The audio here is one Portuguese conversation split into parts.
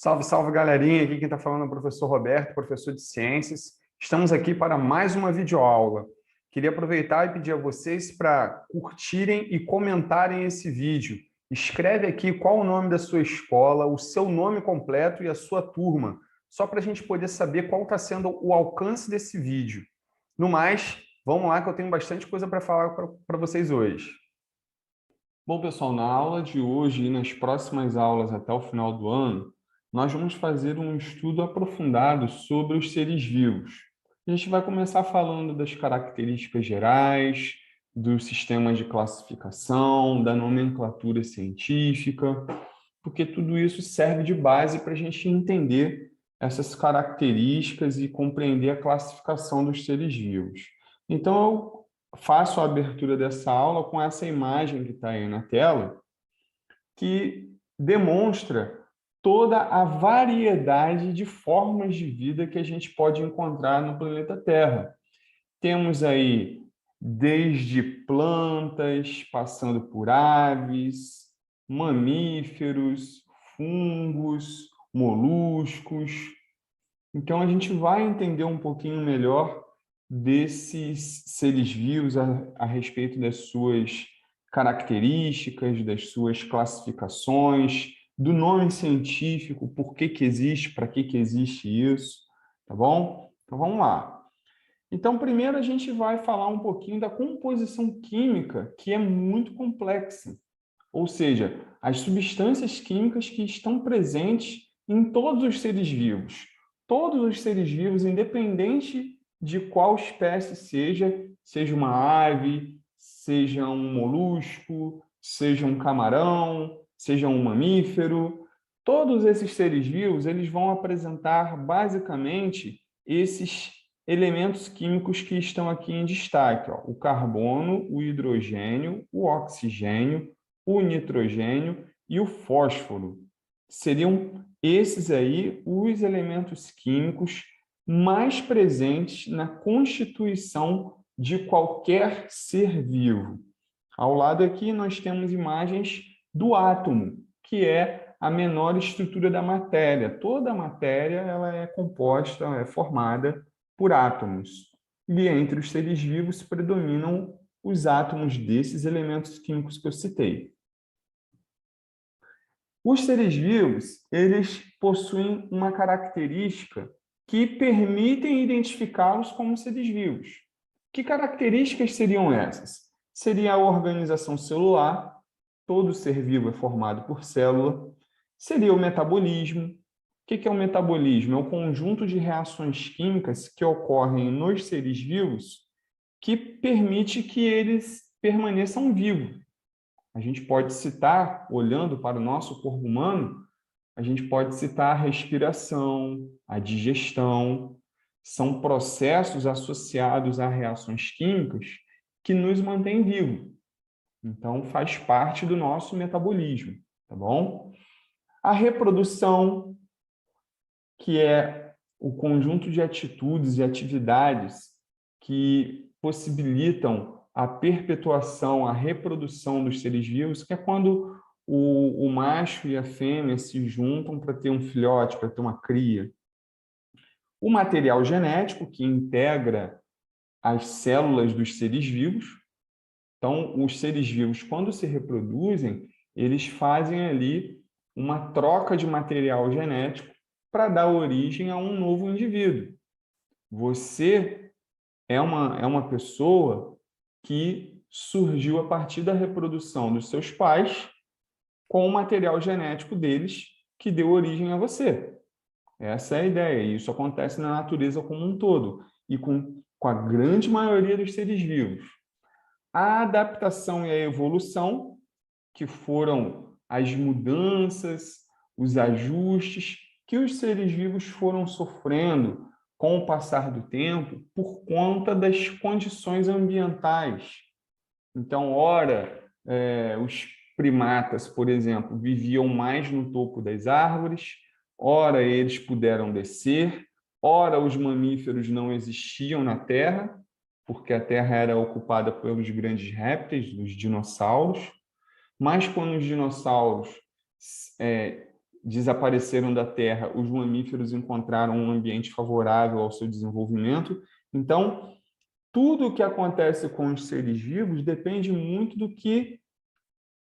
Salve, salve, galerinha! Aqui quem está falando é o professor Roberto, professor de Ciências. Estamos aqui para mais uma videoaula. Queria aproveitar e pedir a vocês para curtirem e comentarem esse vídeo. Escreve aqui qual o nome da sua escola, o seu nome completo e a sua turma, só para a gente poder saber qual está sendo o alcance desse vídeo. No mais, vamos lá que eu tenho bastante coisa para falar para vocês hoje. Bom, pessoal, na aula de hoje e nas próximas aulas até o final do ano, nós vamos fazer um estudo aprofundado sobre os seres vivos. A gente vai começar falando das características gerais, dos sistemas de classificação, da nomenclatura científica, porque tudo isso serve de base para a gente entender essas características e compreender a classificação dos seres vivos. Então, eu faço a abertura dessa aula com essa imagem que está aí na tela, que demonstra toda a variedade de formas de vida que a gente pode encontrar no planeta Terra. Temos aí desde plantas, passando por aves, mamíferos, fungos, moluscos. Então, a gente vai entender um pouquinho melhor desses seres vivos a respeito das suas características, das suas classificações, do nome científico, por que que existe, para que que existe isso, tá bom? Então, vamos lá. Então, primeiro a gente vai falar um pouquinho da composição química, que é muito complexa. Ou seja, as substâncias químicas que estão presentes em todos os seres vivos. Todos os seres vivos, independente de qual espécie seja uma ave, seja um molusco, seja um camarão, seja um mamífero, todos esses seres vivos, eles vão apresentar basicamente esses elementos químicos que estão aqui em destaque, ó, o carbono, o hidrogênio, o oxigênio, o nitrogênio e o fósforo. Seriam esses aí os elementos químicos mais presentes na constituição de qualquer ser vivo. Ao lado aqui nós temos imagens do átomo, que é a menor estrutura da matéria. Toda a matéria ela é composta, é formada por átomos. E entre os seres vivos predominam os átomos desses elementos químicos que eu citei. Os seres vivos, eles possuem uma característica que permitem identificá-los como seres vivos. Que características seriam essas? Seria a organização celular, todo ser vivo é formado por célula. Seria o metabolismo. O que é o metabolismo? É o conjunto de reações químicas que ocorrem nos seres vivos que permite que eles permaneçam vivos. A gente pode citar, olhando para o nosso corpo humano, a gente pode citar a respiração, a digestão. São processos associados a reações químicas que nos mantêm vivos. Então, faz parte do nosso metabolismo, tá bom? A reprodução, que é o conjunto de atitudes e atividades que possibilitam a perpetuação, a reprodução dos seres vivos, que é quando o macho e a fêmea se juntam para ter um filhote, para ter uma cria. O material genético, que integra as células dos seres vivos. Então, os seres vivos, quando se reproduzem, eles fazem ali uma troca de material genético para dar origem a um novo indivíduo. Você é uma pessoa que surgiu a partir da reprodução dos seus pais com o material genético deles que deu origem a você. Essa é a ideia, e isso acontece na natureza como um todo, e com a grande maioria dos seres vivos. A adaptação e a evolução, que foram as mudanças, os ajustes que os seres vivos foram sofrendo com o passar do tempo por conta das condições ambientais. Então, ora, os primatas, por exemplo, viviam mais no topo das árvores, ora eles puderam descer, ora os mamíferos não existiam na Terra, porque a Terra era ocupada pelos grandes répteis, os dinossauros, mas quando os dinossauros desapareceram da Terra, os mamíferos encontraram um ambiente favorável ao seu desenvolvimento. Então, tudo o que acontece com os seres vivos depende muito do que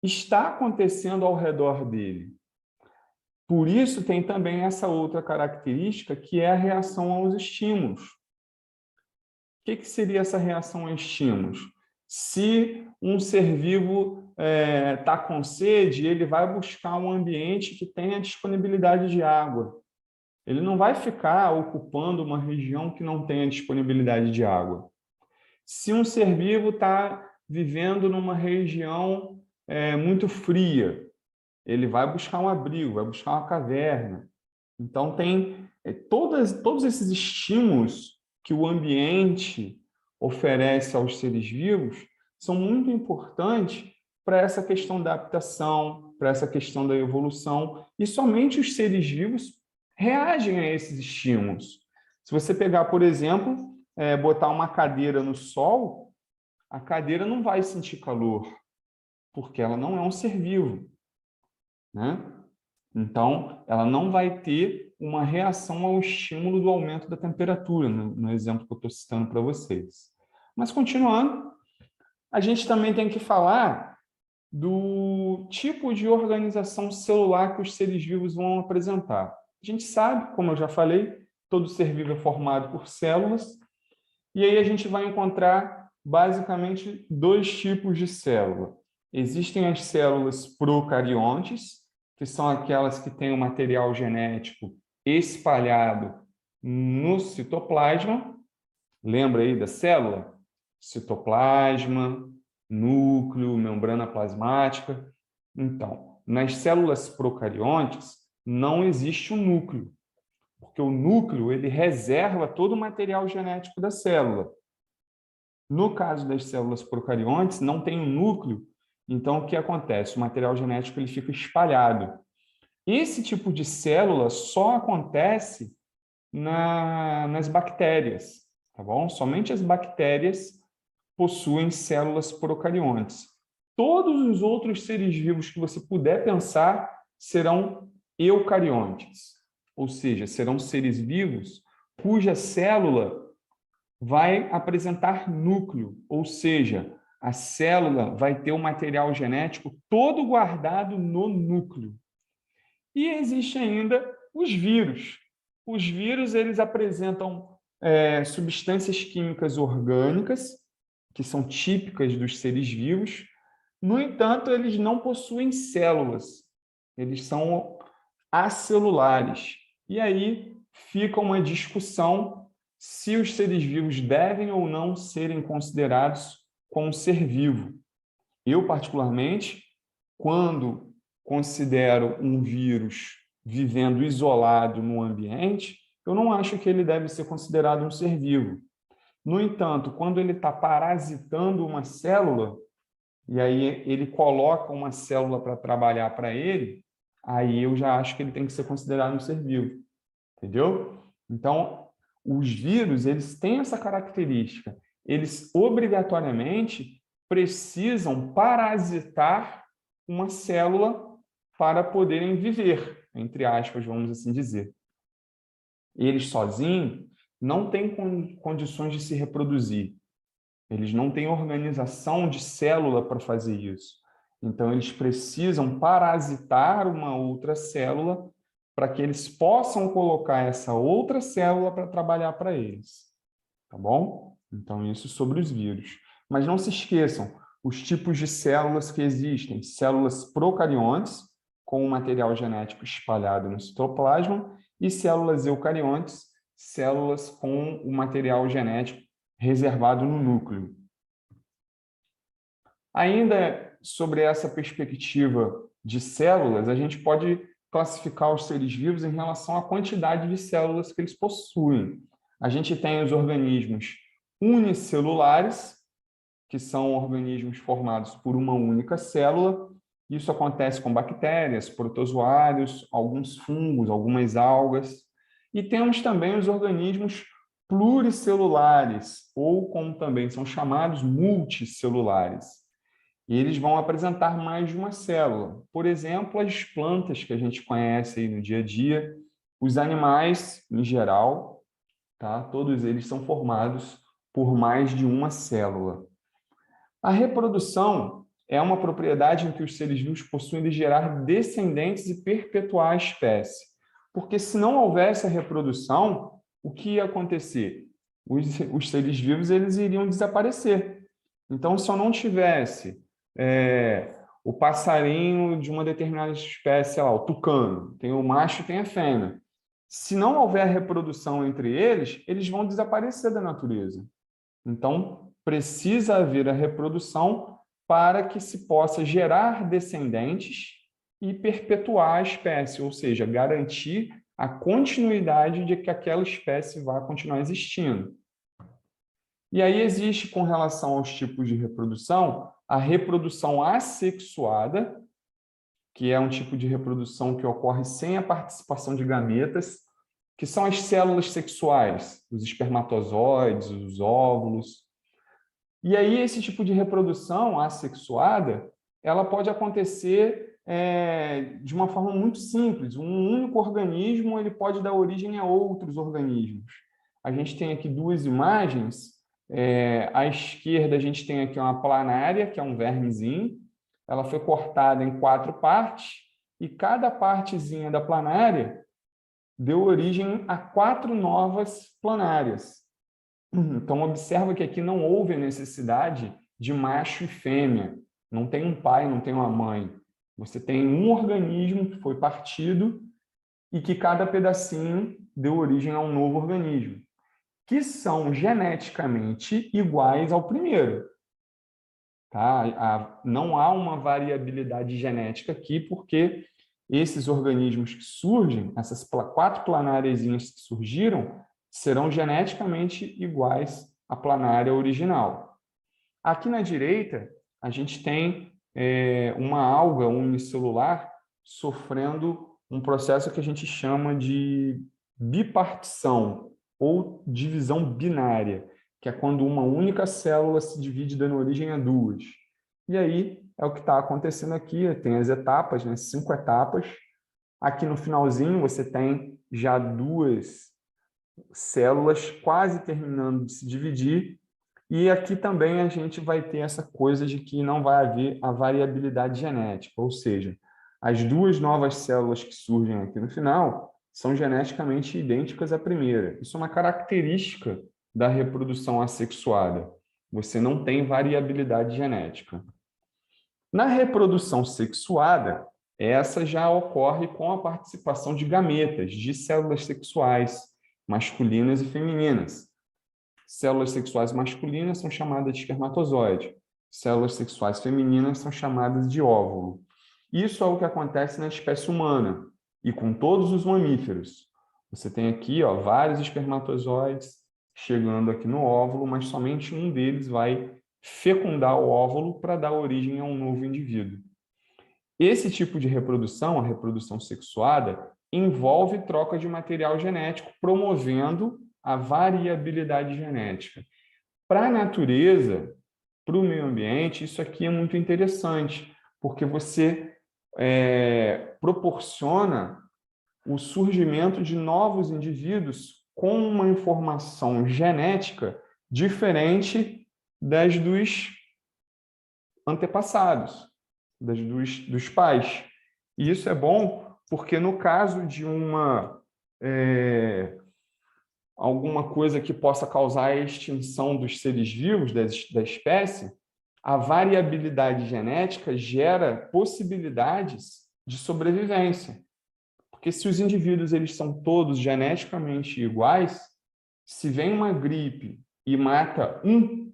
está acontecendo ao redor dele. Por isso, tem também essa outra característica, que é a reação aos estímulos. O que seria essa reação a estímulos? Se um ser vivo está com sede, ele vai buscar um ambiente que tenha disponibilidade de água. Ele não vai ficar ocupando uma região que não tenha disponibilidade de água. Se um ser vivo está vivendo numa região muito fria, ele vai buscar um abrigo, vai buscar uma caverna. Então, tem todos esses estímulos que o ambiente oferece aos seres vivos são muito importantes para essa questão da adaptação, para essa questão da evolução, e somente os seres vivos reagem a esses estímulos. Se você pegar, por exemplo, botar uma cadeira no sol, a cadeira não vai sentir calor, porque ela não é um ser vivo, né? Então, ela não vai ter uma reação ao estímulo do aumento da temperatura, no exemplo que eu estou citando para vocês. Mas, continuando, a gente também tem que falar do tipo de organização celular que os seres vivos vão apresentar. A gente sabe, como eu já falei, todo ser vivo é formado por células, e aí a gente vai encontrar, basicamente, dois tipos de célula. Existem as células procariontes, que são aquelas que têm o material genético espalhado no citoplasma. Lembra aí da célula? Citoplasma, núcleo, membrana plasmática. Então, nas células procariontes não existe um núcleo, porque o núcleo ele reserva todo o material genético da célula. No caso das células procariontes, não tem um núcleo. Então, o que acontece? O material genético ele fica espalhado. Esse tipo de célula só acontece nas bactérias, tá bom? Somente as bactérias possuem células procariontes. Todos os outros seres vivos que você puder pensar serão eucariontes, ou seja, serão seres vivos cuja célula vai apresentar núcleo, ou seja, a célula vai ter o material genético todo guardado no núcleo. E existe ainda os vírus. Os vírus eles apresentam substâncias químicas orgânicas, que são típicas dos seres vivos. No entanto, eles não possuem células. Eles são acelulares. E aí fica uma discussão se os seres vivos devem ou não serem considerados como ser vivo. Eu, particularmente, quando considero um vírus vivendo isolado no ambiente, eu não acho que ele deve ser considerado um ser vivo. No entanto, quando ele está parasitando uma célula, e aí ele coloca uma célula para trabalhar para ele, aí eu já acho que ele tem que ser considerado um ser vivo. Entendeu? Então, os vírus, eles têm essa característica. Eles, obrigatoriamente, precisam parasitar uma célula para poderem viver, entre aspas, vamos assim dizer. Eles sozinhos não têm condições de se reproduzir. Eles não têm organização de célula para fazer isso. Então, eles precisam parasitar uma outra célula para que eles possam colocar essa outra célula para trabalhar para eles. Tá bom? Então, isso sobre os vírus. Mas não se esqueçam, os tipos de células que existem. Células procariontes, com o material genético espalhado no citoplasma, e células eucariontes, células com o material genético reservado no núcleo. Ainda sobre essa perspectiva de células, a gente pode classificar os seres vivos em relação à quantidade de células que eles possuem. A gente tem os organismos unicelulares, que são organismos formados por uma única célula. Isso acontece com bactérias, protozoários, alguns fungos, algumas algas. E temos também os organismos pluricelulares, ou como também são chamados, multicelulares. E eles vão apresentar mais de uma célula. Por exemplo, as plantas que a gente conhece aí no dia a dia, os animais em geral, tá? Todos eles são formados por mais de uma célula. A reprodução é uma propriedade em que os seres vivos possuem de gerar descendentes e perpetuar a espécie. Porque se não houvesse a reprodução, o que ia acontecer? Os seres vivos eles iriam desaparecer. Então, se eu não tivesse o passarinho de uma determinada espécie, sei lá, o tucano, tem o macho e tem a fêmea. Se não houver reprodução entre eles, eles vão desaparecer da natureza. Então, precisa haver a reprodução para que se possa gerar descendentes e perpetuar a espécie, ou seja, garantir a continuidade de que aquela espécie vá continuar existindo. E aí existe, com relação aos tipos de reprodução, a reprodução assexuada, que é um tipo de reprodução que ocorre sem a participação de gametas, que são as células sexuais, os espermatozoides, os óvulos. E aí esse tipo de reprodução assexuada, ela pode acontecer de uma forma muito simples. Um único organismo ele pode dar origem a outros organismos. A gente tem aqui duas imagens. À esquerda, a gente tem aqui uma planária, que é um vermezinho. Ela foi cortada em 4 partes, e cada partezinha da planária deu origem a 4 novas planárias. Então, observa que aqui não houve a necessidade de macho e fêmea. Não tem um pai, não tem uma mãe. Você tem um organismo que foi partido e que cada pedacinho deu origem a um novo organismo, que são geneticamente iguais ao primeiro. Tá? Não há uma variabilidade genética aqui, porque esses organismos que surgem, essas 4 planáriazinhas que surgiram, serão geneticamente iguais à planária original. Aqui na direita, a gente tem uma alga unicelular sofrendo um processo que a gente chama de bipartição ou divisão binária, que é quando uma única célula se divide dando origem a 2. E aí é o que está acontecendo aqui, tem as etapas, né? 5 etapas. Aqui no finalzinho você tem já 2 células quase terminando de se dividir, e aqui também a gente vai ter essa coisa de que não vai haver a variabilidade genética, ou seja, as 2 novas células que surgem aqui no final são geneticamente idênticas à primeira. Isso é uma característica da reprodução assexuada. Você não tem variabilidade genética. Na reprodução sexuada, essa já ocorre com a participação de gametas, de células sexuais, masculinas e femininas. Células sexuais masculinas são chamadas de espermatozoide. Células sexuais femininas são chamadas de óvulo. Isso é o que acontece na espécie humana e com todos os mamíferos. Você tem aqui vários espermatozoides chegando aqui no óvulo, mas somente um deles vai fecundar o óvulo para dar origem a um novo indivíduo. Esse tipo de reprodução, a reprodução sexuada, envolve troca de material genético, promovendo a variabilidade genética. Para a natureza, para o meio ambiente, isso aqui é muito interessante, porque você proporciona o surgimento de novos indivíduos com uma informação genética diferente das dos antepassados, dos pais. E isso é bom porque, no caso de alguma coisa que possa causar a extinção dos seres vivos, da espécie, a variabilidade genética gera possibilidades de sobrevivência. Porque se os indivíduos eles são todos geneticamente iguais, se vem uma gripe e mata um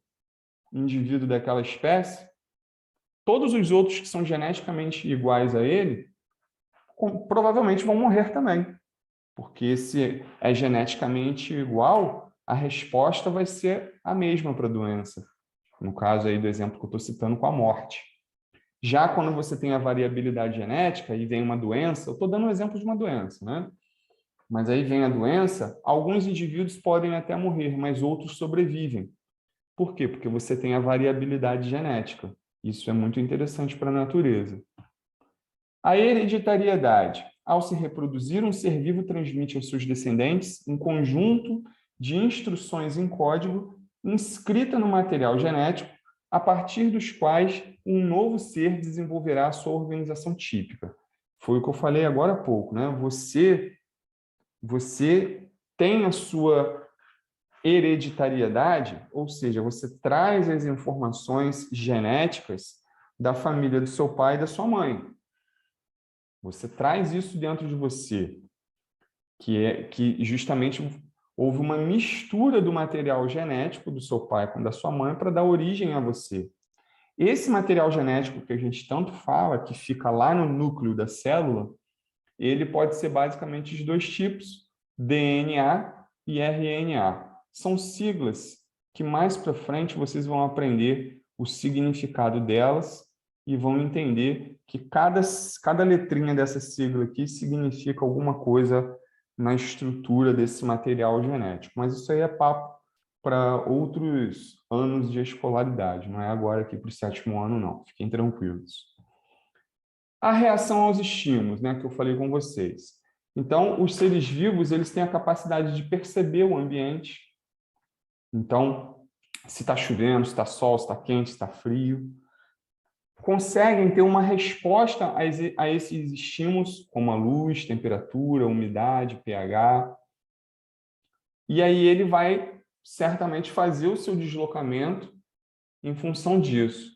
indivíduo daquela espécie, todos os outros que são geneticamente iguais a ele provavelmente vão morrer também. Porque se é geneticamente igual, a resposta vai ser a mesma para a doença. No caso aí do exemplo que eu estou citando com a morte. Já quando você tem a variabilidade genética e vem uma doença, eu estou dando um exemplo de uma doença, né? Mas aí vem a doença, alguns indivíduos podem até morrer, mas outros sobrevivem. Por quê? Porque você tem a variabilidade genética. Isso é muito interessante para a natureza. A hereditariedade. Ao se reproduzir, um ser vivo transmite aos seus descendentes um conjunto de instruções em código inscrita no material genético, a partir dos quais um novo ser desenvolverá a sua organização típica. Foi o que eu falei agora há pouco, né? Você tem a sua hereditariedade, ou seja, você traz as informações genéticas da família do seu pai e da sua mãe. Você traz isso dentro de você, que justamente houve uma mistura do material genético do seu pai com da sua mãe para dar origem a você. Esse material genético que a gente tanto fala, que fica lá no núcleo da célula, ele pode ser basicamente de dois tipos, DNA e RNA. São siglas que mais para frente vocês vão aprender o significado delas e vão entender que cada letrinha dessa sigla aqui significa alguma coisa na estrutura desse material genético. Mas isso aí é papo para outros anos de escolaridade, não é agora aqui para o 7º ano, não. Fiquem tranquilos. A reação aos estímulos, né, que eu falei com vocês. Então, os seres vivos, eles têm a capacidade de perceber o ambiente. Então, se está chovendo, se está sol, se está quente, se está frio. Conseguem ter uma resposta a esses estímulos, como a luz, temperatura, umidade, pH. E aí ele vai certamente fazer o seu deslocamento em função disso.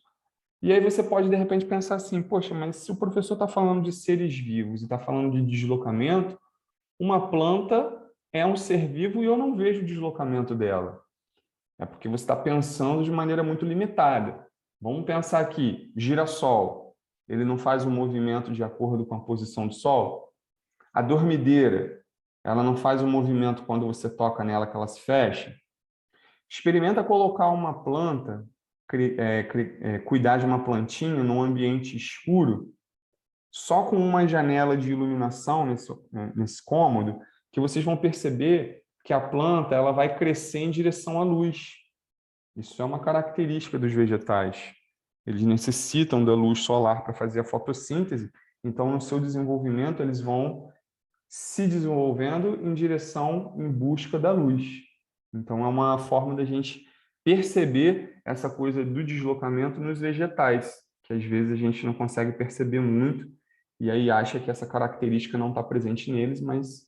E aí você pode, de repente, pensar assim, poxa, mas se o professor está falando de seres vivos e está falando de deslocamento, uma planta é um ser vivo e eu não vejo o deslocamento dela. É porque você está pensando de maneira muito limitada. Vamos pensar aqui, girassol, ele não faz um movimento de acordo com a posição do sol? A dormideira, ela não faz um movimento quando você toca nela que ela se fecha? Experimenta colocar uma planta, cuidar de uma plantinha num ambiente escuro, só com uma janela de iluminação nesse cômodo, que vocês vão perceber que a planta ela vai crescer em direção à luz. Isso é uma característica dos vegetais. Eles necessitam da luz solar para fazer a fotossíntese, então, no seu desenvolvimento, eles vão se desenvolvendo em busca da luz. Então, é uma forma da gente perceber essa coisa do deslocamento nos vegetais, que às vezes a gente não consegue perceber muito, e aí acha que essa característica não está presente neles, mas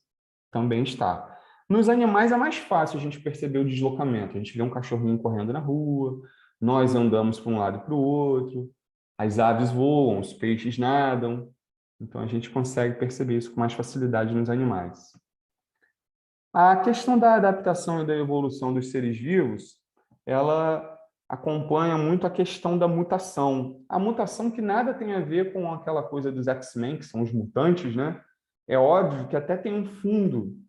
também está. Nos animais é mais fácil a gente perceber o deslocamento. A gente vê um cachorrinho correndo na rua, nós andamos para um lado e para o outro, as aves voam, os peixes nadam. Então, a gente consegue perceber isso com mais facilidade nos animais. A questão da adaptação e da evolução dos seres vivos, ela acompanha muito a questão da mutação. A mutação que nada tem a ver com aquela coisa dos X-Men, que são os mutantes, né? É óbvio que até tem um fundo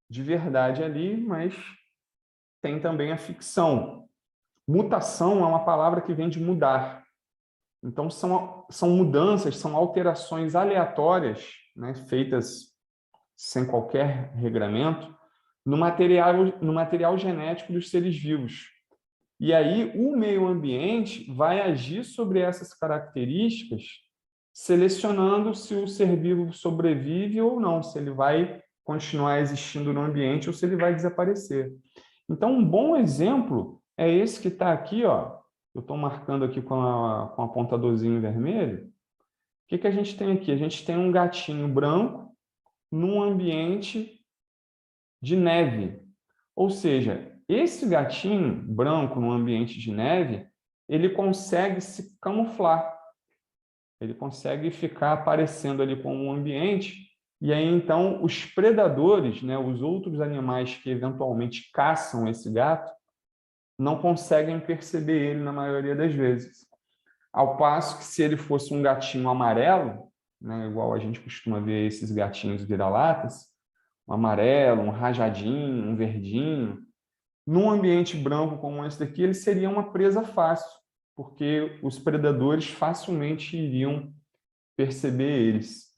de verdade ali, mas tem também a ficção. Mutação é uma palavra que vem de mudar. Então, são mudanças, são alterações aleatórias, né, feitas sem qualquer regramento, no material genético dos seres vivos. E aí, o meio ambiente vai agir sobre essas características, selecionando se o ser vivo sobrevive ou não, se ele vai continuar existindo no ambiente ou se ele vai desaparecer. Então, um bom exemplo é esse que está aqui, ó. Eu estou marcando aqui com a apontadorzinho vermelho. O que a gente tem aqui? A gente tem um gatinho branco num ambiente de neve. Ou seja, esse gatinho branco num ambiente de neve, ele consegue se camuflar. Ele consegue ficar aparecendo ali como um ambiente. E aí, então, os predadores, né, os outros animais que eventualmente caçam esse gato, não conseguem perceber ele na maioria das vezes. Ao passo que se ele fosse um gatinho amarelo, né, igual a gente costuma ver esses gatinhos vira-latas, um amarelo, um rajadinho, um verdinho, num ambiente branco como esse daqui, ele seria uma presa fácil, porque os predadores facilmente iriam perceber eles.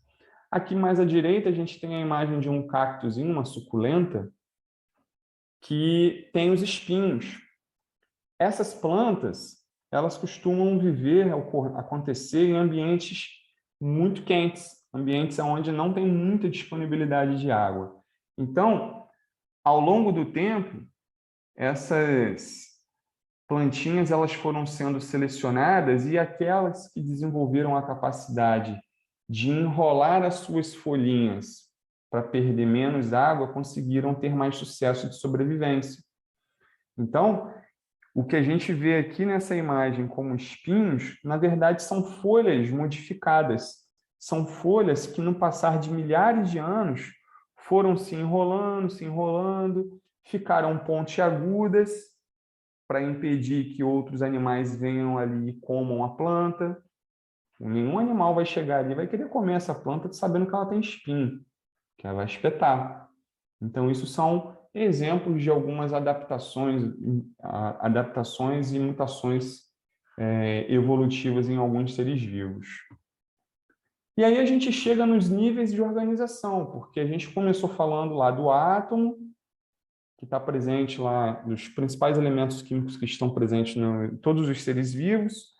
Aqui mais à direita, a gente tem a imagem de um cactozinho, uma suculenta, que tem os espinhos. Essas plantas, elas costumam acontecer em ambientes muito quentes, ambientes onde não tem muita disponibilidade de água. Então, ao longo do tempo, essas plantinhas elas foram sendo selecionadas e aquelas que desenvolveram a capacidade de enrolar as suas folhinhas para perder menos água conseguiram ter mais sucesso de sobrevivência. Então, o que a gente vê aqui nessa imagem como espinhos, na verdade, são folhas modificadas. São folhas que, no passar de milhares de anos, foram se enrolando, ficaram pontiagudas para impedir que outros animais venham ali e comam a planta. Nenhum animal vai chegar ali e vai querer comer essa planta sabendo que ela tem espinho, que ela vai espetar. Então, isso são exemplos de algumas adaptações e mutações evolutivas em alguns seres vivos. E aí a gente chega nos níveis de organização, porque a gente começou falando lá do átomo, que está presente lá, dos principais elementos químicos que estão presentes em todos os seres vivos.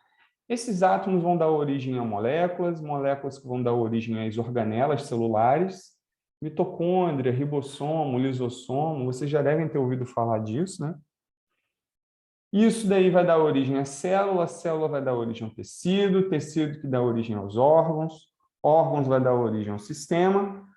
Esses átomos vão dar origem a moléculas, moléculas que vão dar origem às organelas celulares, mitocôndria, ribossomo, lisossomo, vocês já devem ter ouvido falar disso, né? Isso daí vai dar origem à célula, a célula vai dar origem ao tecido, tecido que dá origem aos órgãos, órgãos vai dar origem ao sistema,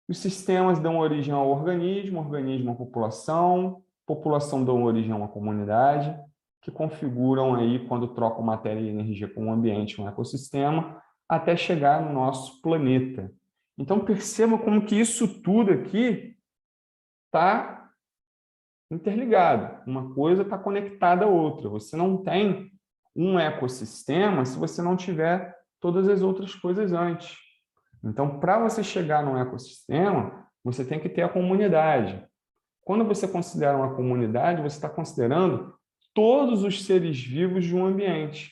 os sistemas dão origem ao organismo, organismo à população, população dão origem a uma comunidade, que configuram aí, quando trocam matéria e energia com o ambiente, um ecossistema, até chegar no nosso planeta. Então, perceba como que isso tudo aqui está interligado. Uma coisa está conectada à outra. Você não tem um ecossistema se você não tiver todas as outras coisas antes. Então, para você chegar num ecossistema, você tem que ter a comunidade. Quando você considera uma comunidade, você está considerando todos os seres vivos de um ambiente.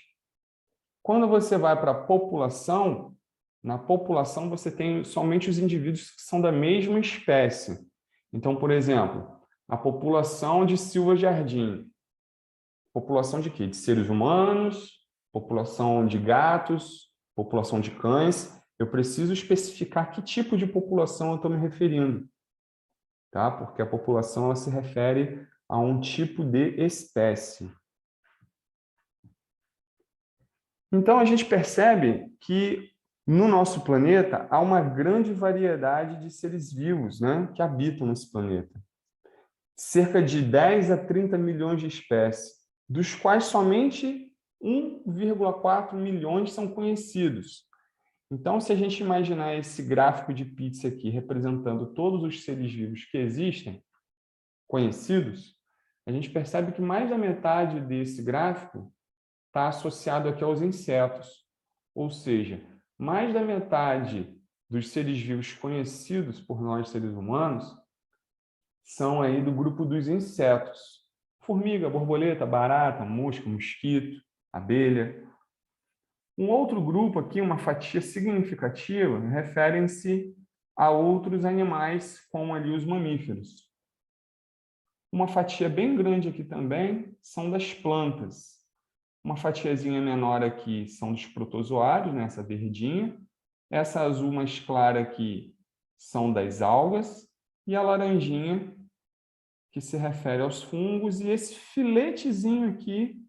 Quando você vai para a população, na população você tem somente os indivíduos que são da mesma espécie. Então, por exemplo, a população de Silva Jardim. População de quê? De seres humanos, população de gatos, população de cães. Eu preciso especificar que tipo de população eu estou me referindo, tá? Porque a população ela se refere a um tipo de espécie. Então, a gente percebe que no nosso planeta há uma grande variedade de seres vivos, né, que habitam nesse planeta. Cerca de 10 a 30 milhões de espécies, dos quais somente 1,4 milhões são conhecidos. Então, se a gente imaginar esse gráfico de pizza aqui representando todos os seres vivos que existem, conhecidos, a gente percebe que mais da metade desse gráfico está associado aqui aos insetos. Ou seja, mais da metade dos seres vivos conhecidos por nós, seres humanos, são aí do grupo dos insetos. Formiga, borboleta, barata, mosca, mosquito, abelha. Um outro grupo aqui, uma fatia significativa, referem-se a outros animais, como ali os mamíferos. Uma fatia bem grande aqui também são das plantas. Uma fatiazinha menor aqui são dos protozoários, né, essa verdinha. Essa azul mais clara aqui são das algas. E a laranjinha, que se refere aos fungos. E esse filetezinho aqui,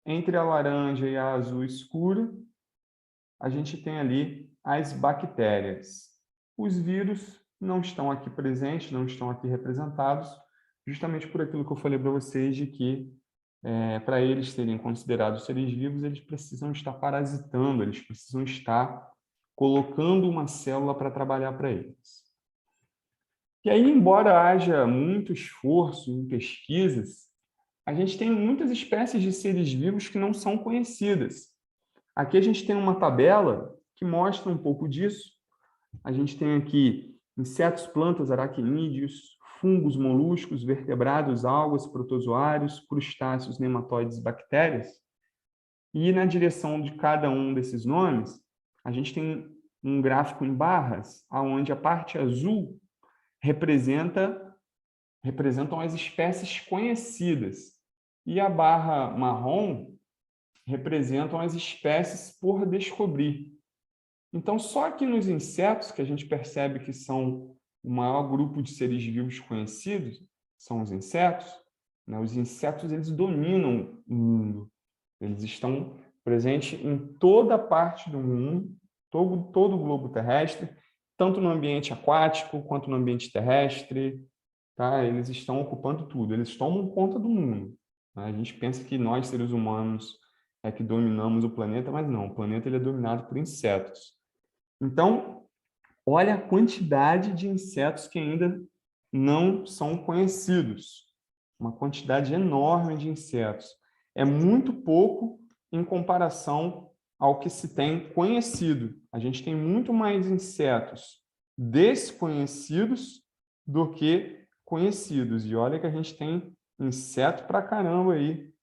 entre a laranja e a azul escura, a gente tem ali as bactérias. Os vírus não estão aqui presentes, não estão aqui representados, justamente por aquilo que eu falei para vocês de que para eles serem considerados seres vivos, eles precisam estar parasitando, eles precisam estar colocando uma célula para trabalhar para eles. E aí, embora haja muito esforço em pesquisas, a gente tem muitas espécies de seres vivos que não são conhecidas. Aqui a gente tem uma tabela que mostra um pouco disso. A gente tem aqui insetos, plantas, aracnídeos, fungos, moluscos, vertebrados, algas, protozoários, crustáceos, nematóides, bactérias. E na direção de cada um desses nomes, a gente tem um gráfico em barras, onde a parte azul representam as espécies conhecidas. E a barra marrom representam as espécies por descobrir. Então, só aqui nos insetos, que a gente percebe que são o maior grupo de seres vivos conhecidos, são os insetos, né? Os insetos, eles dominam o mundo. Eles estão presentes em toda parte do mundo, todo o globo terrestre, tanto no ambiente aquático quanto no ambiente terrestre, tá? Eles estão ocupando tudo, eles tomam conta do mundo, né? A gente pensa que nós, seres humanos, é que dominamos o planeta, mas não, o planeta ele é dominado por insetos. Então, olha a quantidade de insetos que ainda não são conhecidos. Uma quantidade enorme de insetos. É muito pouco em comparação ao que se tem conhecido. A gente tem muito mais insetos desconhecidos do que conhecidos. E olha que a gente tem inseto pra caramba aí,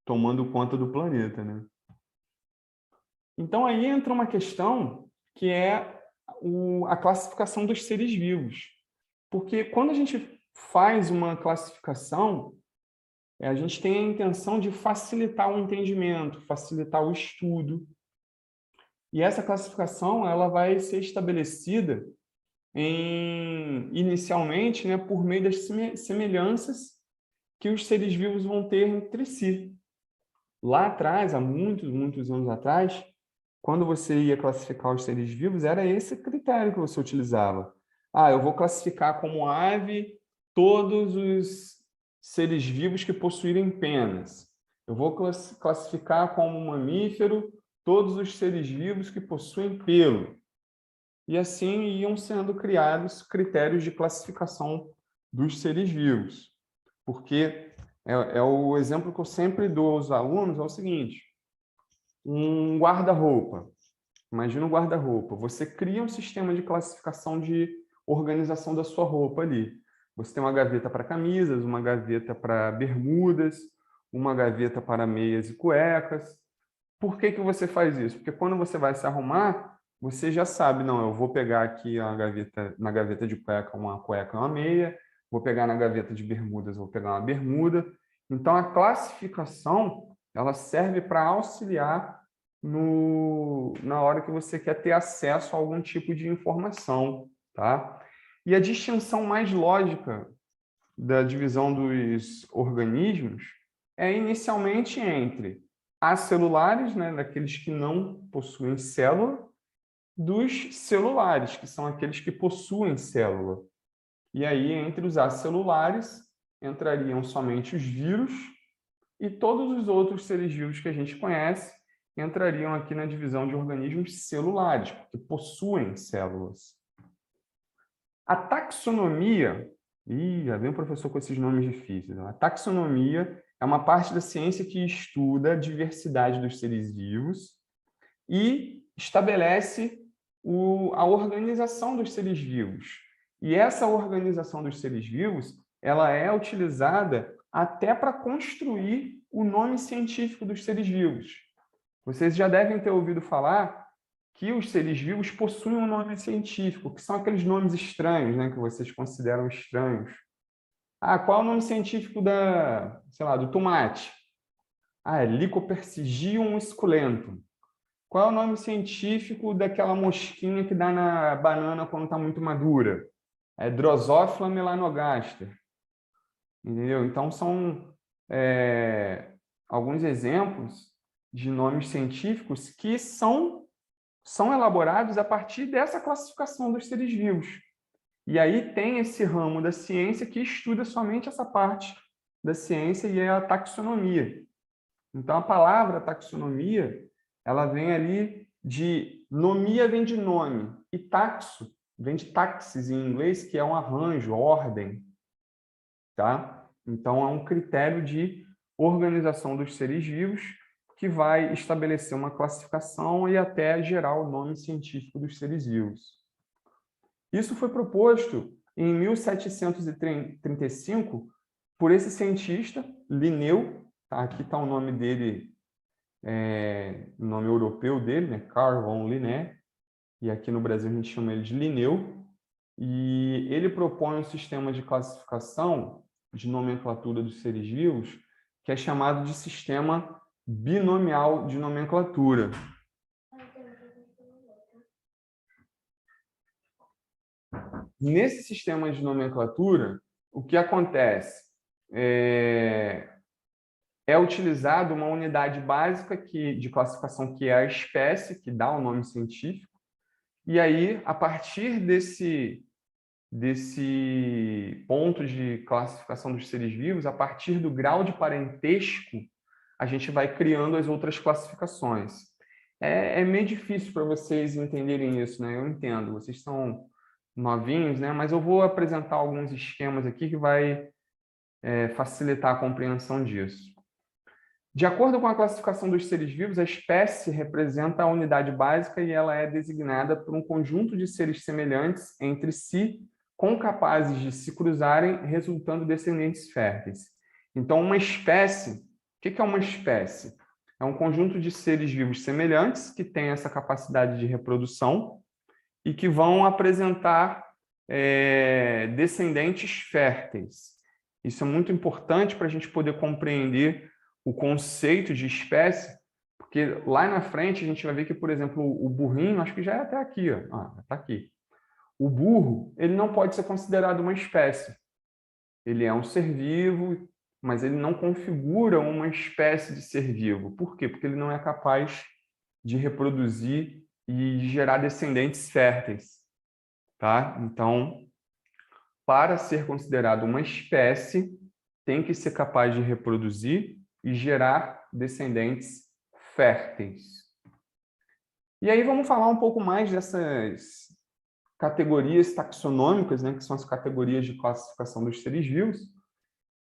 tomando conta do planeta, né? Então, aí entra uma questão que é a classificação dos seres vivos. Porque quando a gente faz uma classificação, a gente tem a intenção de facilitar o entendimento, facilitar o estudo. E essa classificação ela vai ser estabelecida inicialmente, né, por meio das semelhanças que os seres vivos vão ter entre si. Lá atrás, há muitos, muitos anos atrás, quando você ia classificar os seres vivos, era esse critério que você utilizava. Ah, eu vou classificar como ave todos os seres vivos que possuírem penas. Eu vou classificar como mamífero todos os seres vivos que possuem pelo. E assim iam sendo criados critérios de classificação dos seres vivos. Porque é o exemplo que eu sempre dou aos alunos, é o seguinte: um guarda-roupa. Imagina um guarda-roupa. Você cria um sistema de classificação de organização da sua roupa ali. Você tem uma gaveta para camisas, uma gaveta para bermudas, uma gaveta para meias e cuecas. Por que que você faz isso? Porque quando você vai se arrumar, você já sabe, não, eu vou pegar aqui a gaveta, na gaveta de cueca e uma meia, vou pegar na gaveta de bermudas, vou pegar uma bermuda. Então, a classificação, ela serve para auxiliar na hora que você quer ter acesso a algum tipo de informação, tá? E a distinção mais lógica da divisão dos organismos é inicialmente entre acelulares, né, daqueles que não possuem célula, dos celulares, que são aqueles que possuem célula. E aí, entre os acelulares, entrariam somente os vírus e todos os outros seres vivos que a gente conhece entrariam aqui na divisão de organismos celulares, que possuem células. A taxonomia, já vem um professor com esses nomes difíceis. A taxonomia é uma parte da ciência que estuda a diversidade dos seres vivos e estabelece a organização dos seres vivos. E essa organização dos seres vivos, ela é utilizada até para construir o nome científico dos seres vivos. Vocês já devem ter ouvido falar que os seres vivos possuem um nome científico, que são aqueles nomes estranhos, né, que vocês consideram estranhos. Ah, qual é o nome científico do tomate? Ah, é Lycopersigium succulentum. Qual é o nome científico daquela mosquinha que dá na banana quando está muito madura? É Drosophila melanogaster. Entendeu? Então, são alguns exemplos de nomes científicos que são elaborados a partir dessa classificação dos seres vivos. E aí tem esse ramo da ciência que estuda somente essa parte da ciência e é a taxonomia. Então, a palavra taxonomia, ela vem ali de nomia, vem de nome, e taxo vem de taxis em inglês, que é um arranjo, ordem, tá? Então, é um critério de organização dos seres vivos que vai estabelecer uma classificação e até gerar o nome científico dos seres vivos. Isso foi proposto em 1735 por esse cientista, Linneu, tá? Aqui está o nome dele, o nome europeu dele, né? Carl von Linné, e aqui no Brasil a gente chama ele de Linneu, e ele propõe um sistema de classificação, de nomenclatura dos seres vivos, que é chamado de sistema binomial de nomenclatura. Nesse sistema de nomenclatura, o que acontece? É utilizada uma unidade básica de classificação, que é a espécie, que dá o nome científico, e aí, a partir desse ponto de classificação dos seres vivos, a partir do grau de parentesco, a gente vai criando as outras classificações. É meio difícil para vocês entenderem isso, né? Eu entendo, vocês são novinhos, né? Mas eu vou apresentar alguns esquemas aqui que vai facilitar a compreensão disso. De acordo com a classificação dos seres vivos, a espécie representa a unidade básica e ela é designada por um conjunto de seres semelhantes entre si, capazes de se cruzarem, resultando descendentes férteis. Então, uma espécie, o que é uma espécie? É um conjunto de seres vivos semelhantes que têm essa capacidade de reprodução e que vão apresentar descendentes férteis. Isso é muito importante para a gente poder compreender o conceito de espécie, porque lá na frente a gente vai ver que, por exemplo, o burrinho, acho que já é até aqui, ó. Tá aqui. O burro, ele não pode ser considerado uma espécie. Ele é um ser vivo, mas ele não configura uma espécie de ser vivo. Por quê? Porque ele não é capaz de reproduzir e gerar descendentes férteis, tá? Então, para ser considerado uma espécie, tem que ser capaz de reproduzir e gerar descendentes férteis. E aí vamos falar um pouco mais dessas categorias taxonômicas, né, que são as categorias de classificação dos seres vivos.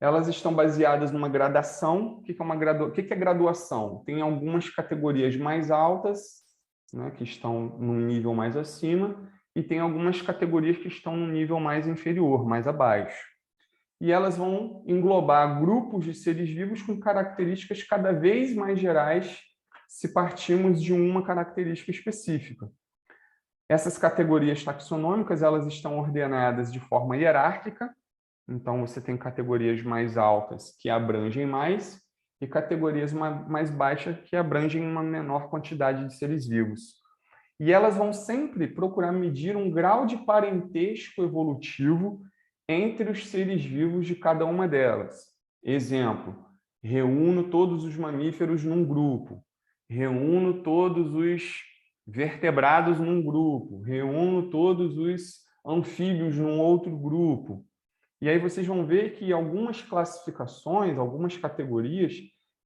Elas estão baseadas numa gradação. O que é graduação? Tem algumas categorias mais altas, né, que estão num nível mais acima, e tem algumas categorias que estão num nível mais inferior, mais abaixo. E elas vão englobar grupos de seres vivos com características cada vez mais gerais se partirmos de uma característica específica. Essas categorias taxonômicas, elas estão ordenadas de forma hierárquica, então você tem categorias mais altas que abrangem mais e categorias mais baixas que abrangem uma menor quantidade de seres vivos. E elas vão sempre procurar medir um grau de parentesco evolutivo entre os seres vivos de cada uma delas. Exemplo, reúno todos os mamíferos num grupo, reúno todos os vertebrados num grupo, reúno todos os anfíbios num outro grupo. E aí vocês vão ver que algumas classificações, algumas categorias,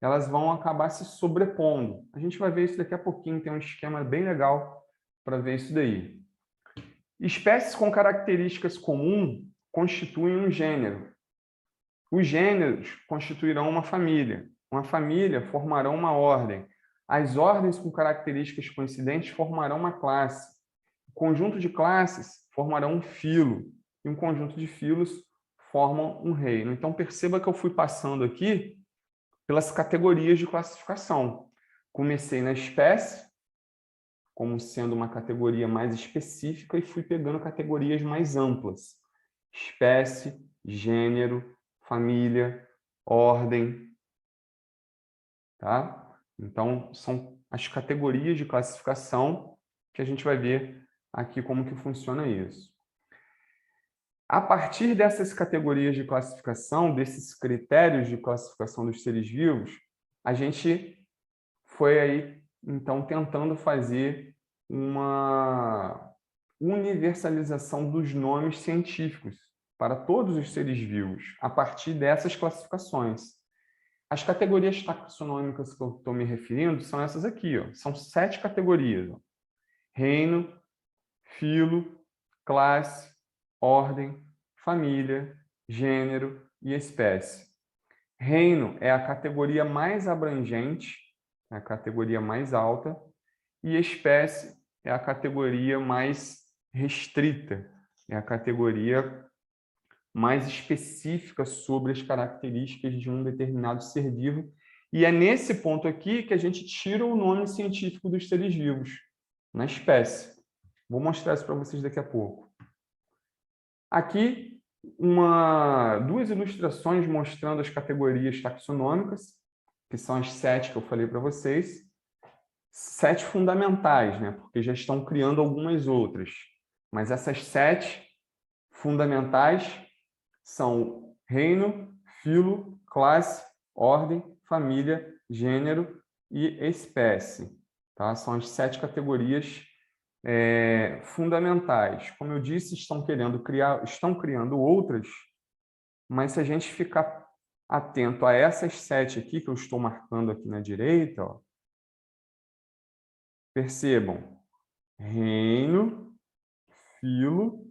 elas vão acabar se sobrepondo. A gente vai ver isso daqui a pouquinho, tem um esquema bem legal para ver isso daí. Espécies com características comuns constituem um gênero. Os gêneros constituirão uma família formará uma ordem. As ordens com características coincidentes formarão uma classe. O conjunto de classes formarão um filo, e um conjunto de filos formam um reino. Então, perceba que eu fui passando aqui pelas categorias de classificação. Comecei na espécie, como sendo uma categoria mais específica, e fui pegando categorias mais amplas. Espécie, gênero, família, ordem. Tá? Então, são as categorias de classificação que a gente vai ver aqui como que funciona isso. A partir dessas categorias de classificação, desses critérios de classificação dos seres vivos, a gente foi aí, então, tentando fazer uma universalização dos nomes científicos para todos os seres vivos, a partir dessas classificações. As categorias taxonômicas que eu estou me referindo são essas aqui, ó. São 7 categorias. Ó. Reino, filo, classe, ordem, família, gênero e espécie. Reino é a categoria mais abrangente, é a categoria mais alta, e espécie é a categoria mais restrita, é a categoria mais específica sobre as características de um determinado ser vivo. E é nesse ponto aqui que a gente tira o nome científico dos seres vivos, na espécie. Vou mostrar isso para vocês daqui a pouco. Aqui duas ilustrações mostrando as categorias taxonômicas, que são as 7 que eu falei para vocês. 7 fundamentais, né? Porque já estão criando algumas outras. Mas essas 7 fundamentais são reino, filo, classe, ordem, família, gênero e espécie. Tá? São as 7 categorias fundamentais. Como eu disse, estão criando outras, mas se a gente ficar atento a essas 7 aqui, que eu estou marcando aqui na direita, ó, percebam, reino, filo,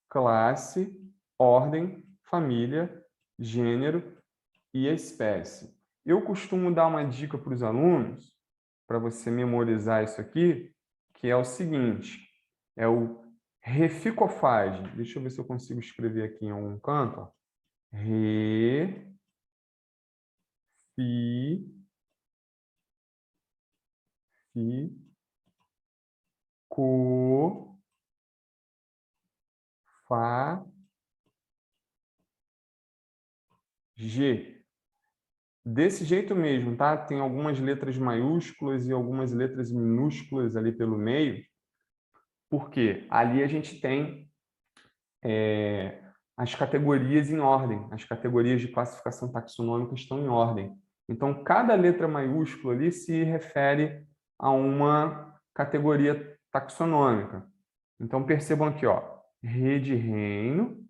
classe, ordem, família, gênero e espécie. Eu costumo dar uma dica para os alunos, para você memorizar isso aqui, que é o seguinte, é o reficofage. Deixa eu ver se eu consigo escrever aqui em algum canto. Ó. Re, fi, co, fa, G. Desse jeito mesmo, tá? Tem algumas letras maiúsculas e algumas letras minúsculas ali pelo meio, porque ali a gente tem as categorias em ordem, as categorias de classificação taxonômica estão em ordem. Então, cada letra maiúscula ali se refere a uma categoria taxonômica. Então, percebam aqui, ó, Re de reino,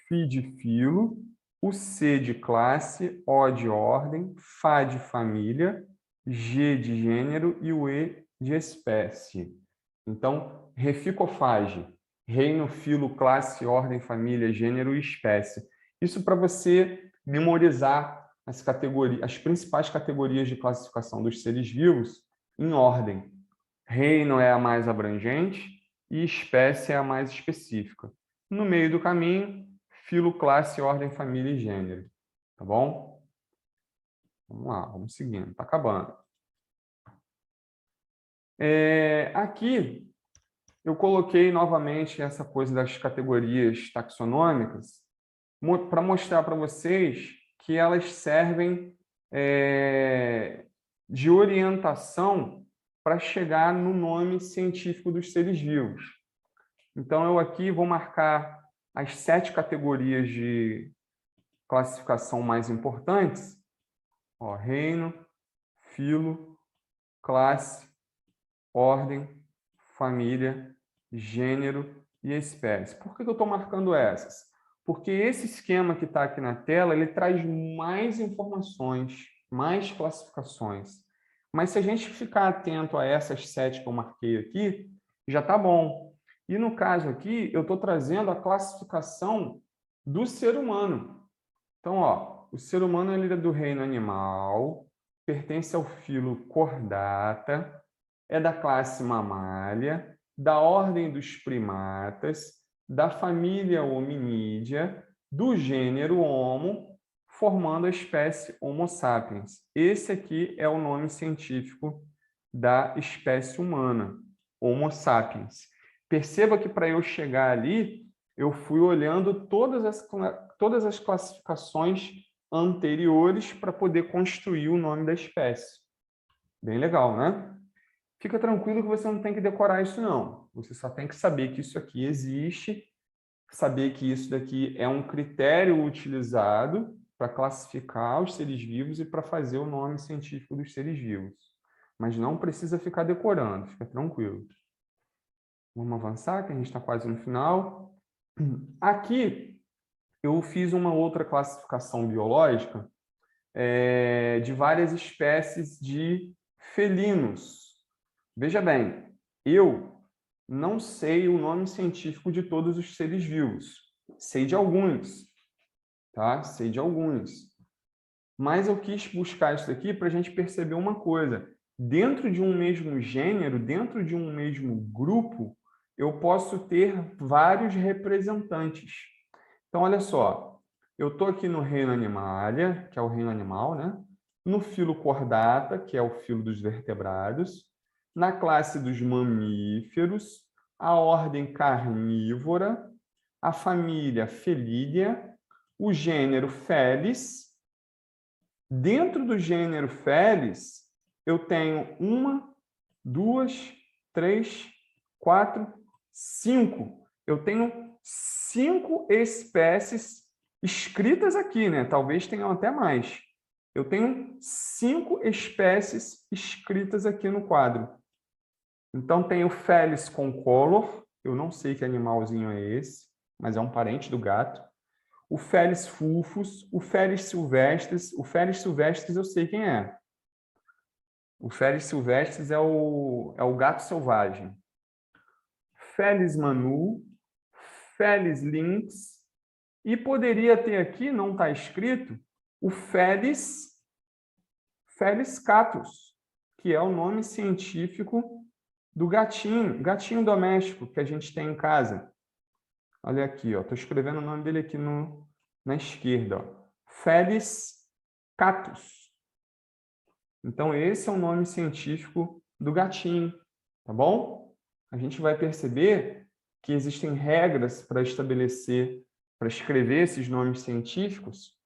Fi de filo, o C de classe, O de ordem, Fá de família, G de gênero e o E de espécie. Então, reficofage, reino, filo, classe, ordem, família, gênero e espécie. Isso para você memorizar as principais categorias de classificação dos seres vivos em ordem. Reino é a mais abrangente e espécie é a mais específica. No meio do caminho, filo, classe, ordem, família e gênero. Tá bom? Vamos lá, vamos seguindo. Está acabando. Aqui, eu coloquei novamente essa coisa das categorias taxonômicas para mostrar para vocês que elas servem de orientação para chegar no nome científico dos seres vivos. Então, eu aqui vou marcar as 7 categorias de classificação mais importantes. Ó, reino, filo, classe, ordem, família, gênero e espécie. Por que eu estou marcando essas? Porque esse esquema que está aqui na tela, ele traz mais informações, mais classificações. Mas se a gente ficar atento a essas 7 que eu marquei aqui, já está bom. E no caso aqui, eu estou trazendo a classificação do ser humano. Então, ó, o ser humano ele é do reino animal, pertence ao filo Chordata, é da classe mamália, da ordem dos primatas, da família Hominídea, do gênero Homo, formando a espécie Homo sapiens. Esse aqui é o nome científico da espécie humana, Homo sapiens. Perceba que para eu chegar ali, eu fui olhando todas as classificações anteriores para poder construir o nome da espécie. Bem legal, né? Fica tranquilo que você não tem que decorar isso, não. Você só tem que saber que isso aqui existe, saber que isso daqui é um critério utilizado para classificar os seres vivos e para fazer o nome científico dos seres vivos. Mas não precisa ficar decorando, fica tranquilo. Vamos avançar, que a gente está quase no final. Aqui, eu fiz uma outra classificação biológica de várias espécies de felinos. Veja bem, eu não sei o nome científico de todos os seres vivos. Sei de alguns, tá? Sei de alguns. Mas eu quis buscar isso aqui para a gente perceber uma coisa. Dentro de um mesmo gênero, dentro de um mesmo grupo, eu posso ter vários representantes. Então, olha só. Eu estou aqui no reino Animalia, que é o reino animal, né? No filo Chordata, que é o filo dos vertebrados, na classe dos mamíferos, a ordem carnívora, a família Felidae, o gênero Felis. Dentro do gênero Felis, eu tenho 1, 2, 3, 4, 5. Eu tenho 5 espécies escritas aqui, né? Talvez tenham até mais. Eu tenho 5 espécies escritas aqui no quadro. Então, tem o Felis concolor, eu não sei que animalzinho é esse, mas é um parente do gato. O Felis fulvus, o Felis silvestris. O Felis silvestris eu sei quem é. O Felis silvestris é o gato selvagem. Felis manu, Felis lynx, e poderia ter aqui, não está escrito, o Felis catus, que é o nome científico do gatinho doméstico que a gente tem em casa. Olha aqui, estou escrevendo o nome dele aqui na esquerda. Ó. Felis catus. Então, esse é o nome científico do gatinho, tá bom? A gente vai perceber que existem regras para estabelecer, para escrever esses nomes científicos,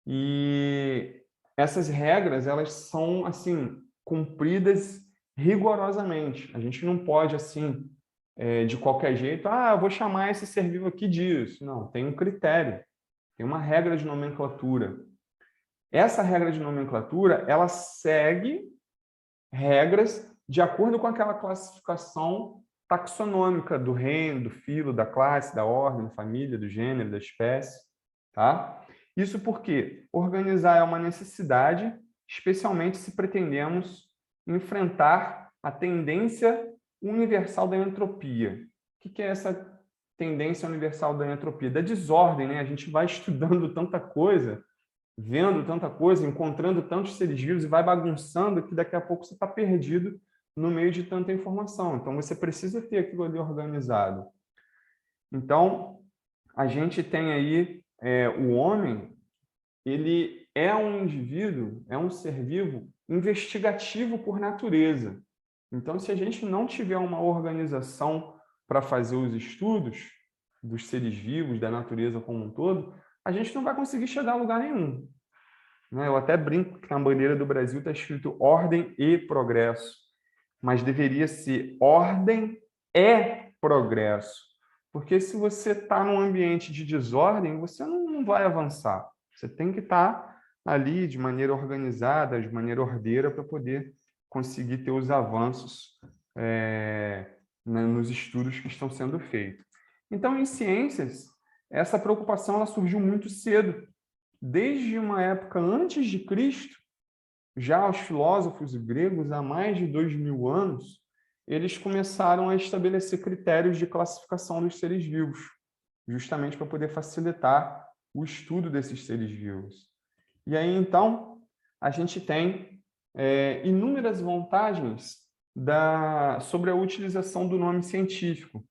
e essas regras, elas são, assim, cumpridas rigorosamente. A gente não pode, assim, de qualquer jeito, eu vou chamar esse ser vivo aqui disso. Não, tem um critério, tem uma regra de nomenclatura. Essa regra de nomenclatura, ela segue regras de acordo com aquela classificação taxonômica do reino, do filo, da classe, da ordem, da família, do gênero, da espécie, tá? Isso porque organizar é uma necessidade, especialmente se pretendemos enfrentar a tendência universal da entropia. O que é essa tendência universal da entropia? Da desordem, né? A gente vai estudando tanta coisa, vendo tanta coisa, encontrando tantos seres vivos e vai bagunçando que daqui a pouco você está perdido no meio de tanta informação. Então, você precisa ter aquilo ali organizado. Então, a gente tem aí o homem, ele é um indivíduo, é um ser vivo investigativo por natureza. Então, se a gente não tiver uma organização para fazer os estudos dos seres vivos, da natureza como um todo, a gente não vai conseguir chegar a lugar nenhum. Eu até brinco que na bandeira do Brasil está escrito ordem e progresso, mas deveria ser ordem e progresso. Porque se você está num ambiente de desordem, você não vai avançar. Você tem que estar ali de maneira organizada, de maneira ordeira, para poder conseguir ter os avanços nos estudos que estão sendo feitos. Então, em ciências, essa preocupação ela surgiu muito cedo. Desde uma época antes de Cristo, já os filósofos gregos, há mais de 2000 anos, eles começaram a estabelecer critérios de classificação dos seres vivos, justamente para poder facilitar o estudo desses seres vivos. E aí, então, a gente tem inúmeras vantagens sobre a utilização do nome científico,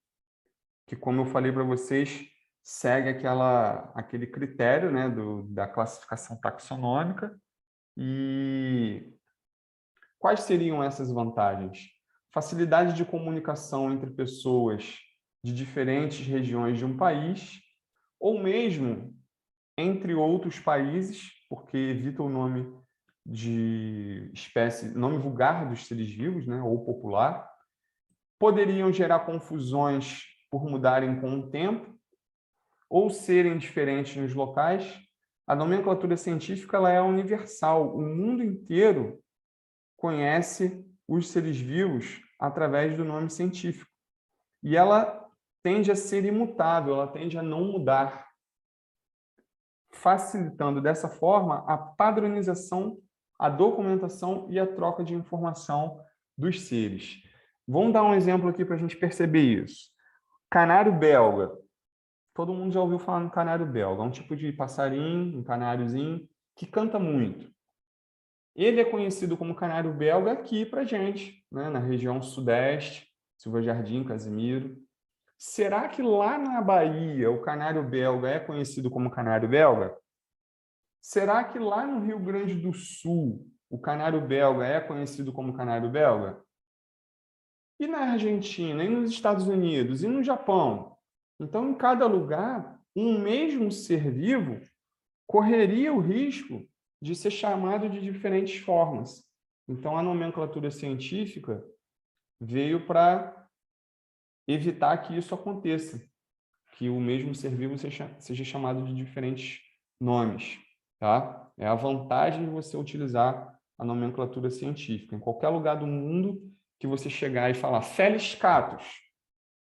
que, como eu falei para vocês, segue aquele critério, né, da classificação taxonômica. E quais seriam essas vantagens? Facilidade de comunicação entre pessoas de diferentes regiões de um país, ou mesmo entre outros países, porque evita o nome de espécie, nome vulgar dos seres vivos, né, ou popular. Poderiam gerar confusões por mudarem com o tempo, ou serem diferentes nos locais. A nomenclatura científica ela é universal. O mundo inteiro conhece os seres vivos através do nome científico. E ela tende a ser imutável, ela tende a não mudar, facilitando dessa forma a padronização, a documentação e a troca de informação dos seres. Vamos dar um exemplo aqui para a gente perceber isso. Canário belga. Todo mundo já ouviu falar no canário belga. É um tipo de passarinho, um canáriozinho, que canta muito. Ele é conhecido como canário belga aqui para a gente, né? Na região sudeste, Silva Jardim, Casimiro. Será que lá na Bahia o canário belga é conhecido como canário belga? Será que lá no Rio Grande do Sul o canário belga é conhecido como canário belga? E na Argentina, e nos Estados Unidos, e no Japão? Então, em cada lugar, um mesmo ser vivo correria o risco de ser chamado de diferentes formas. Então, a nomenclatura científica veio para evitar que isso aconteça, que o mesmo ser vivo seja chamado de diferentes nomes, tá? É a vantagem de você utilizar a nomenclatura científica. Em qualquer lugar do mundo que você chegar e falar Felis catus,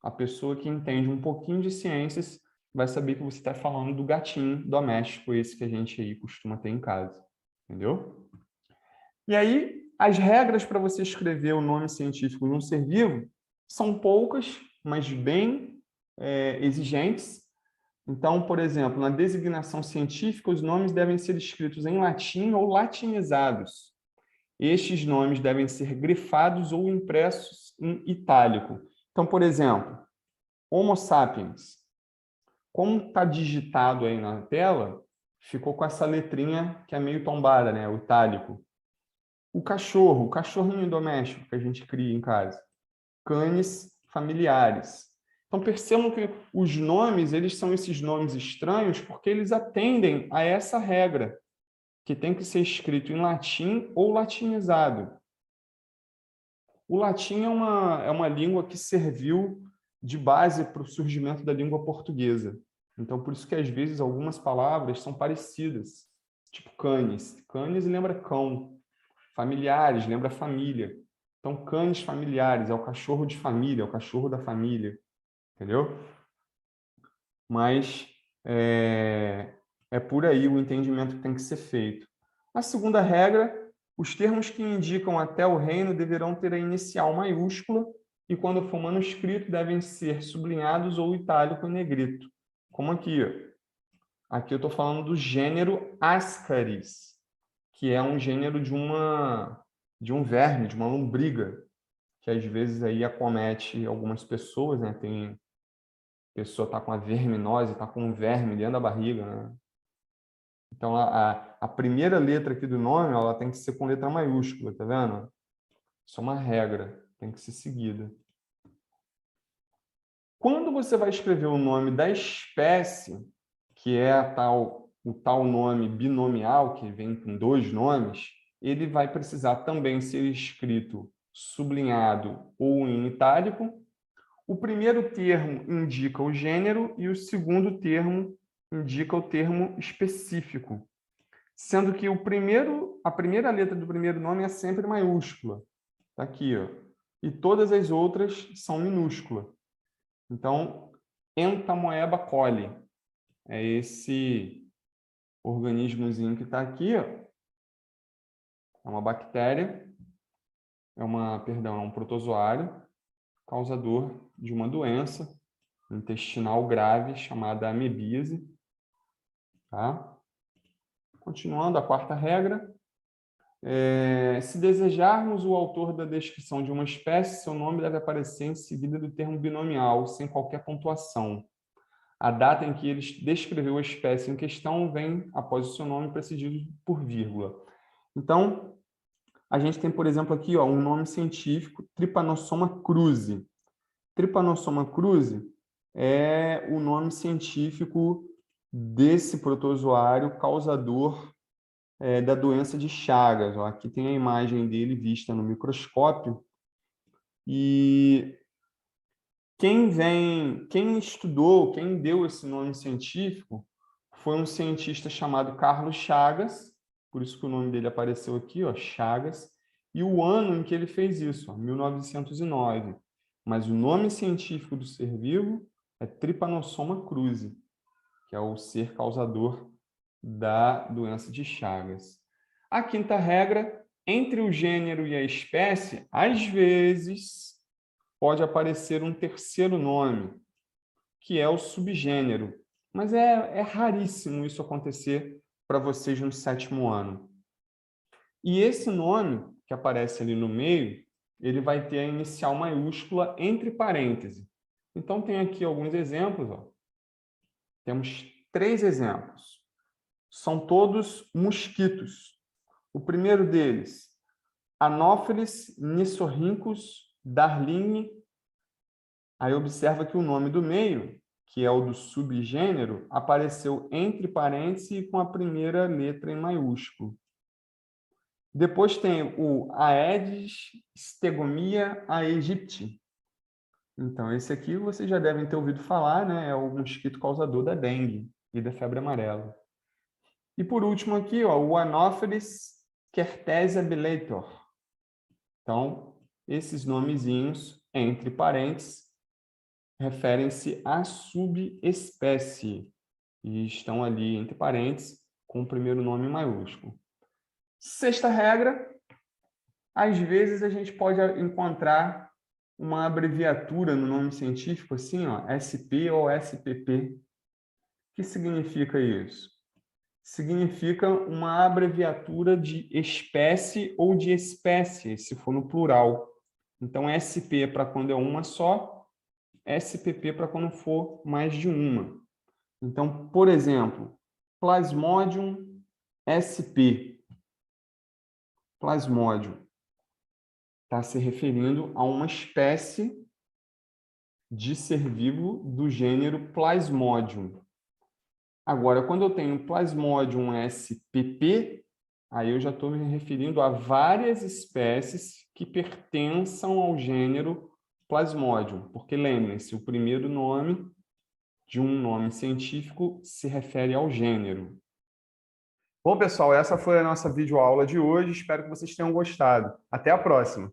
a pessoa que entende um pouquinho de ciências vai saber que você está falando do gatinho doméstico, esse que a gente aí costuma ter em casa, entendeu? E aí, as regras para você escrever o nome científico de um ser vivo são poucas, mas bem exigentes. Então, por exemplo, na designação científica, os nomes devem ser escritos em latim ou latinizados. Estes nomes devem ser grifados ou impressos em itálico. Então, por exemplo, Homo sapiens. Como está digitado aí na tela, ficou com essa letrinha que é meio tombada, né? O itálico. O cachorrinho doméstico que a gente cria em casa. Cães familiares. Então, percebam que os nomes, eles são esses nomes estranhos porque eles atendem a essa regra, que tem que ser escrito em latim ou latinizado. O latim é uma língua que serviu de base para o surgimento da língua portuguesa. Então, por isso que, às vezes, algumas palavras são parecidas. Tipo canis. Canis lembra cão. Familiares lembra família. Então, canis familiares é o cachorro de família, é o cachorro da família. Entendeu? Mas é por aí o entendimento que tem que ser feito. A segunda regra, os termos que indicam até o reino deverão ter a inicial maiúscula e, quando for manuscrito, devem ser sublinhados ou itálico em negrito. Como aqui. Aqui eu estou falando do gênero Ascaris, que é um gênero de um verme, de uma lombriga, que às vezes aí acomete algumas pessoas, né? Tem pessoa está com a verminose, está com um verme dentro da barriga, né? Então, a primeira letra aqui do nome, ela tem que ser com letra maiúscula, tá vendo? Isso é uma regra, tem que ser seguida. Quando você vai escrever o nome da espécie, que é o tal nome binomial, que vem com dois nomes, ele vai precisar também ser escrito sublinhado ou em itálico. O primeiro termo indica o gênero e o segundo termo indica o termo específico, sendo que a primeira letra do primeiro nome é sempre maiúscula. Está aqui, ó. E todas as outras são minúsculas. Então, Entamoeba coli é esse organismozinho que está aqui, ó. É uma bactéria, é um protozoário causador de uma doença intestinal grave chamada amebíase. Tá? Continuando, a quarta regra. Se desejarmos o autor da descrição de uma espécie, seu nome deve aparecer em seguida do termo binomial, sem qualquer pontuação. A data em que ele descreveu a espécie em questão vem após o seu nome, precedido por vírgula. Então, a gente tem, por exemplo, aqui um nome científico, Trypanosoma cruzi. Trypanosoma cruzi é o nome científico desse protozoário causador da doença de Chagas. Aqui tem a imagem dele vista no microscópio. E quem estudou, quem deu esse nome científico foi um cientista chamado Carlos Chagas, por isso que o nome dele apareceu aqui, Chagas, e o ano em que ele fez isso, 1909. Mas o nome científico do ser vivo é Trypanosoma cruzi, que é o ser causador da doença de Chagas. A quinta regra, entre o gênero e a espécie, às vezes pode aparecer um terceiro nome, que é o subgênero. Mas é raríssimo isso acontecer para vocês no sétimo ano. E esse nome, que aparece ali no meio, ele vai ter a inicial maiúscula entre parênteses. Então, tem aqui alguns exemplos. Temos 3 exemplos. São todos mosquitos. O primeiro deles, Anopheles nisorhynchus darlingii. Aí observa que o nome do meio que é o do subgênero, apareceu entre parênteses e com a primeira letra em maiúsculo. Depois tem o Aedes stegomyia aegypti. Então, esse aqui vocês já devem ter ouvido falar, né? É o mosquito causador da dengue e da febre amarela. E por último aqui, ó, o Anopheles kertésia bilator. Então, esses nomezinhos, entre parênteses, referem-se à subespécie e estão ali entre parênteses com o primeiro nome maiúsculo. Sexta regra, às vezes a gente pode encontrar uma abreviatura no nome científico assim, ó, SP ou SPP. O que significa isso? Significa uma abreviatura de espécie ou de espécie, se for no plural. Então, SP é para quando é uma só, SPP para quando for mais de uma. Então, por exemplo, Plasmodium SP. Plasmodium está se referindo a uma espécie de ser vivo do gênero Plasmodium. Agora, quando eu tenho Plasmodium SPP, aí eu já estou me referindo a várias espécies que pertençam ao gênero Plasmodium, porque lembrem-se, o primeiro nome de um nome científico se refere ao gênero. Bom, pessoal, essa foi a nossa videoaula de hoje. Espero que vocês tenham gostado. Até a próxima!